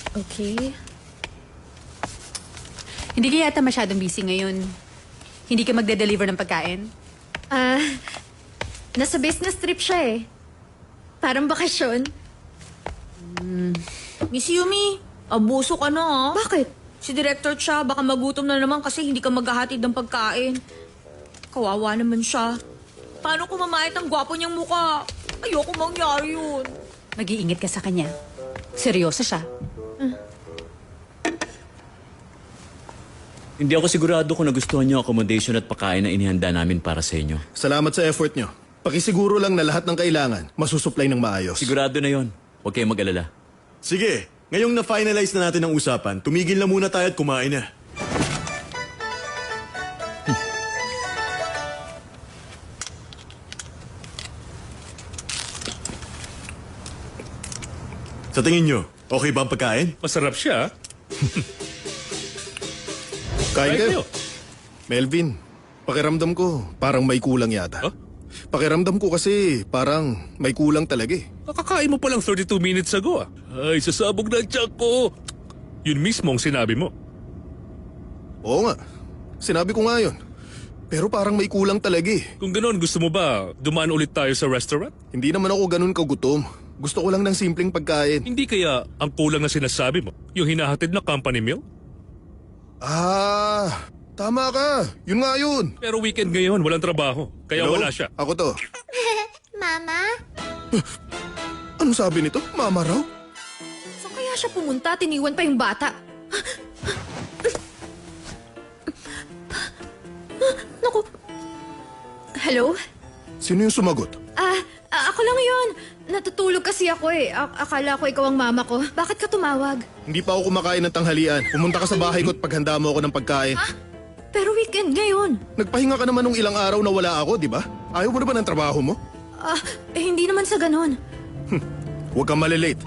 Okay. Hindi ka yata masyadong busy ngayon. Hindi ka magde-deliver ng pagkain? Nasa business trip siya eh. Parang bakasyon. Miss Yumi, abuso ka na Bakit? Si Director Cha, baka magutom na naman kasi hindi ka maghahatid ng pagkain. Kawawa naman siya. Paano kung mamahit ang gwapo niyang mukha? Ayoko mangyari yun. Mag-iingat ka sa kanya. Seryoso siya. Hindi ako sigurado kung nagustuhan niyo ang accommodation at pagkain na inihanda namin para sa inyo. Salamat sa effort nyo. Pakisiguro lang na lahat ng kailangan masusupply ng maayos. Sigurado na yon. Huwag kayong mag-alala. Sige, ngayong na-finalize na natin ang usapan, tumigil na muna tayo at kumain na. Sa tingin nyo, okay ba ang pagkain? Masarap siya. Kain Kain kayo. Melvin, pakiramdam ko parang may kulang yata. Huh? Pakiramdam ko kasi parang may kulang talaga eh. Kakakain mo pa lang 32 minutes ago ah. Ay, sasabog na ang tiyak ko. Yun mismo ang sinabi mo. Oo nga, sinabi ko nga yun. Pero parang may kulang talaga eh. Kung ganoon, gusto mo ba dumaan ulit tayo sa restaurant? Hindi naman ako ganun kagutom. Gusto ko lang ng simpleng pagkain. Hindi kaya ang kulang na sinasabi mo, yung hinahatid na company meal? Tama ka. Yun nga yun. Pero weekend ngayon, walang trabaho. Kaya Hello? wala siya. Ako to. Mama? Anong sabi nito? Mama raw? Saan kaya siya pumunta? Tiniwan pa yung bata. Naku. Hello? Sino yung sumagot? Ako lang yun. Natutulog kasi ako eh. Akala ko ikaw ang mama ko. Bakit ka tumawag? Hindi pa ako kumakain ng tanghalian. Pumunta ka sa bahay ko at paghanda mo ako ng pagkain. Pero weekend ngayon. Nagpahinga ka naman nung ilang araw na wala ako, di ba? Ayaw mo na ba ng trabaho mo? Hindi naman sa ganon. Huwag kang malilate.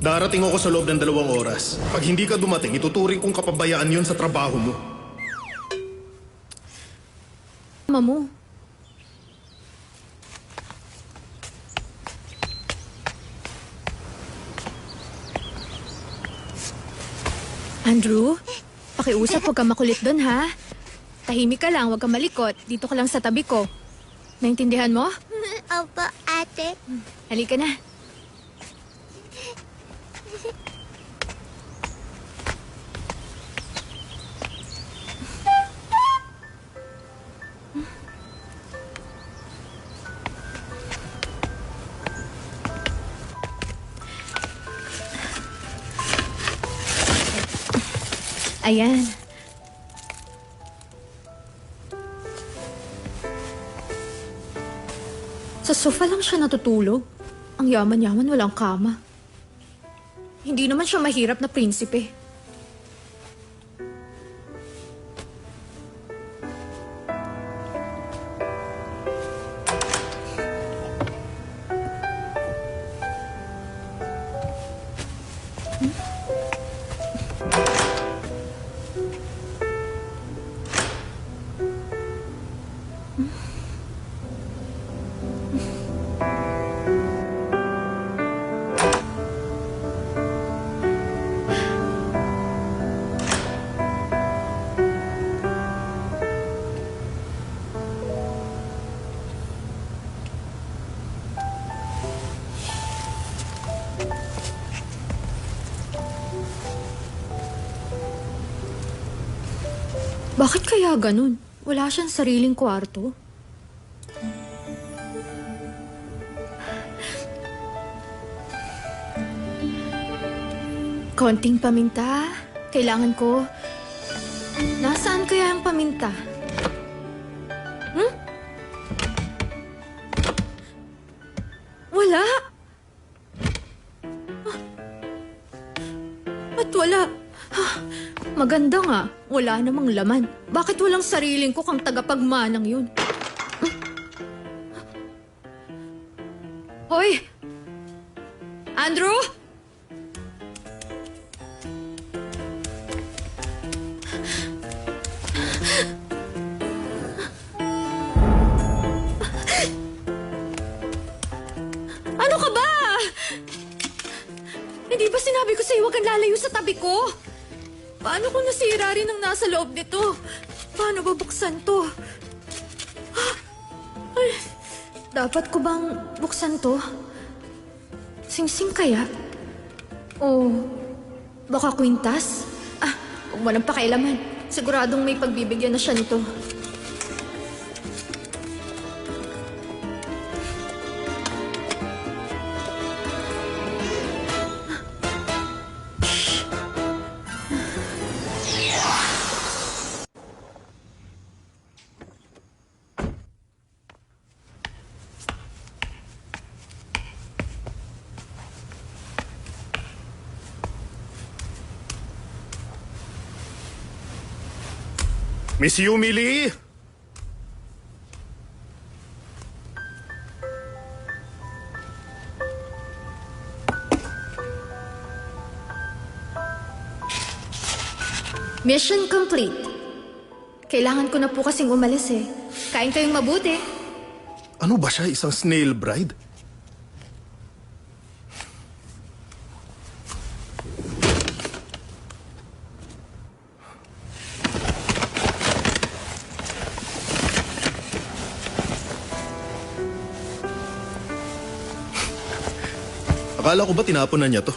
Darating ako sa loob ng 2 oras. Pag hindi ka dumating, ituturing kong kapabayaan yon sa trabaho mo. Mama mo. Andrew, pakiusap, huwag kang makulit doon, ha? Tahimik ka lang, huwag kang malikot. Dito ka lang sa tabi ko. Naintindihan mo? Opo, ate. Halika na. Ayan. Sa sofa lang siya natutulog. Ang yaman-yaman, walang kama. Hindi naman siya mahirap na prinsipe. Bakit kaya ganun? Wala siyang sariling kwarto. Konting paminta. Kailangan ko. Nasaan kaya ang paminta? Wala. Ba't wala? Maganda nga. Wala namang laman. Bakit walang sariling ko kang tagapagmanang yun? Hoy! Andrew? Sinabi ko sa'yo, huwag kang lalayo sa tabi ko. Paano kung nasira rin ang nasa loob nito? Paano babuksan to? Ay, dapat ko bang buksan to? Sing-sing kaya? O baka kwintas? Huwag mo nang pakialaman. Siguradong may pagbibigyan na siya nito. Miss Yumi Lee! Mission complete. Kailangan ko na po kasing umalis eh. Kain kayong mabuti. Ano ba siya? Isang snail bride? Akala ko ba tinapon na niya to?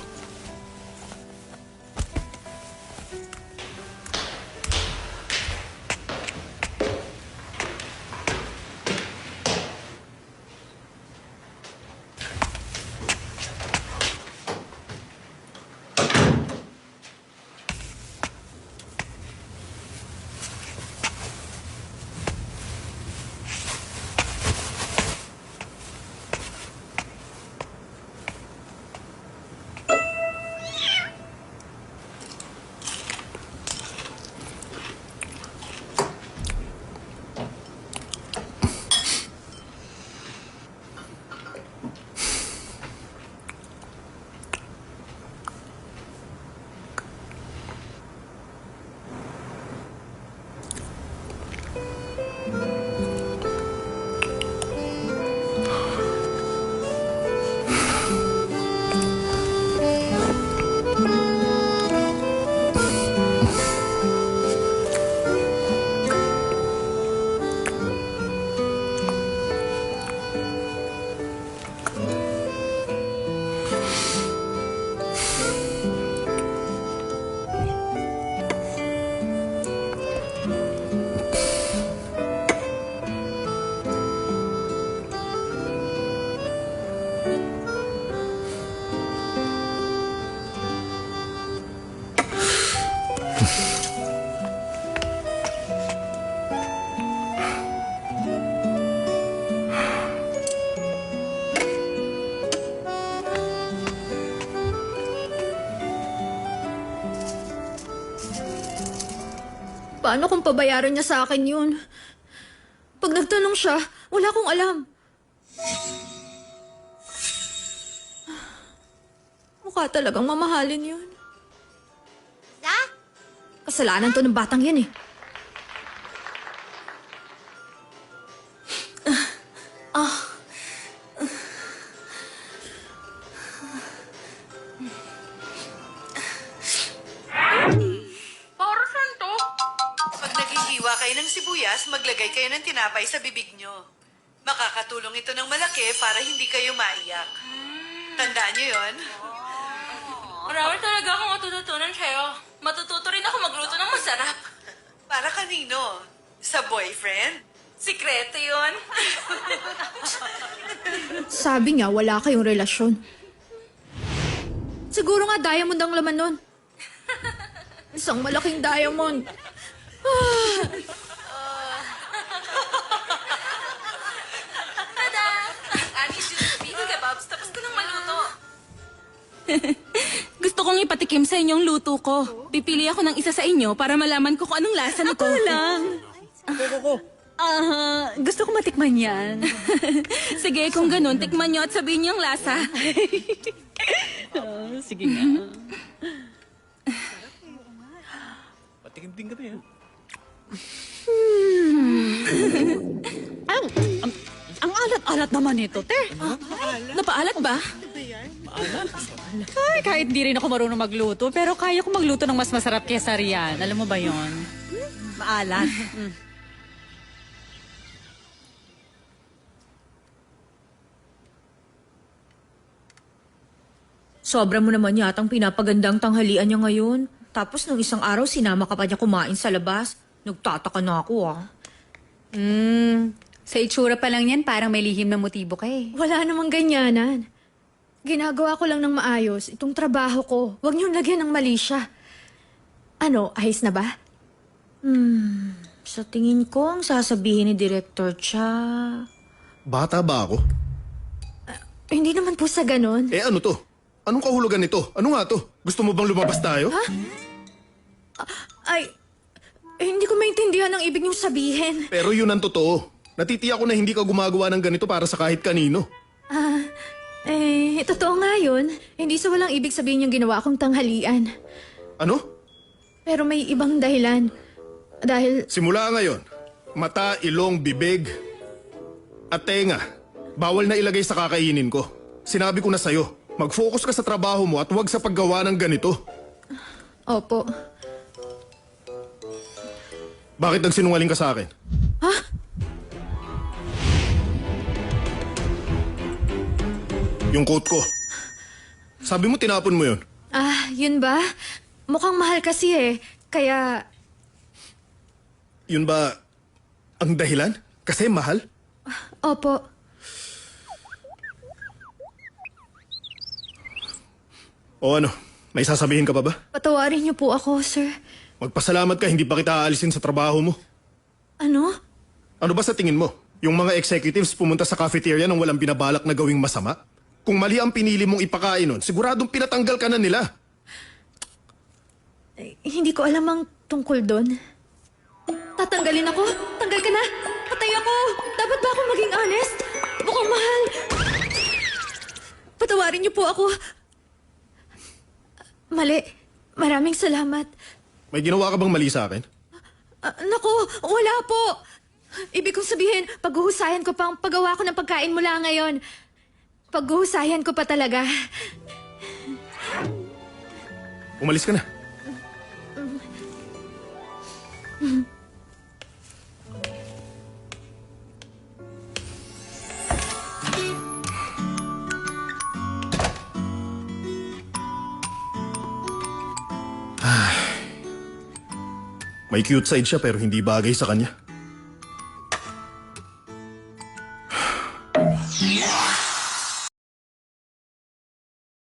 Paano kung pabayaran niya sa akin yun? Pag nagtanong siya, wala akong alam. Mukha talagang mamahalin yun. Sa? Kasalanan to ng batang yan eh. Para saan to? Pag naghihiwa kayo ng sibuyas, maglagay kayo ng tinapay sa bibig nyo. Makakatulong ito ng malaki para hindi kayo maiyak. Tandaan nyo yon? Marami talaga akong matututunan sa'yo. Matututo rin ako magluto ng masarap. Para kanino? Sa boyfriend? Sikreto yun. Sabi niya, wala kayong relasyon. Siguro nga diamond ang laman nun. Isang malaking diamond. Tada! Anis yung speaking kebabs, tapos ko nang maluto. Gusto kong ipatikim sa inyong luto ko. Pipili ako ng isa sa inyo para malaman ko kung anong lasa nito. Ako lang. Gusto ko matikman yan. Sige, kung ganun, tikman nyo at sabihin nyo ang lasa. Sige nga. Patikim din kami, ha? Ang alat-alat naman ito, te. Napaalat ba? Ay, kahit di rin ako marunong magluto, pero kaya ko magluto ng mas masarap kesa riyan. Alam mo ba yon? Maalat. Sobra mo naman yatang pinapagandang tanghalian niya ngayon. Tapos nung isang araw, sinama ka pa niya kumain sa labas. Nagtataka na ako Sa itsura pa lang yan, parang may lihim na motibo ka eh. Wala namang ganyanan. Ginagawa ko lang ng maayos itong trabaho ko. Huwag niyong lagyan ng mali siya. Ano, ayos na ba? Sa tingin ko, ang sasabihin ni Director Cha... Bata ba ako? Hindi naman po sa ganon. Eh ano to? Anong kahulugan nito? Ano nga to? Gusto mo bang lumabas tayo? Ay, hindi ko maintindihan ang ibig niyong sabihin. Pero yun ang totoo. Natitiyak ko na hindi ka gumagawa ng ganito para sa kahit kanino. Totoo nga yun. Hindi sa walang ibig sabihin yung ginawa kong tanghalian. Ano? Pero may ibang dahilan. Dahil, Simula ngayon, mata, ilong, bibig, at tenga, bawal na ilagay sa kakainin ko. Sinabi ko na sa'yo, mag-focus ka sa trabaho mo at huwag sa paggawa ng ganito. opo. Bakit nagsinungaling ka sa akin? Yung coat ko. Sabi mo tinapon mo yun. Yun ba? Mukhang mahal kasi eh. Kaya, Yun ba ang dahilan? Kasi mahal? opo. O ano, may sasabihin ka pa ba? Patawarin niyo po ako, sir. Magpasalamat ka, hindi pa kita aalisin sa trabaho mo. Ano? Ano ba sa tingin mo? Yung mga executives pumunta sa cafeteria nang walang binabalak na gawing masama? Kung mali ang pinili mong ipakain nun, siguradong pinatanggal ka na nila. Hindi ko alam ang tungkol doon. Tatanggalin ako? Tanggal ka na? Patay ako! Dapat ba akong maging honest? Mukhang mahal. Patawarin niyo po ako. Mali. Maraming salamat. May ginawa ka bang mali sa akin? Naku, wala po. Ibig kong sabihin, paghuhusayan ko pang paggawa ko ng pagkain mula ngayon. Paghuhusayan ko pa talaga. Umalis ka na. May cute side siya pero hindi bagay sa kanya.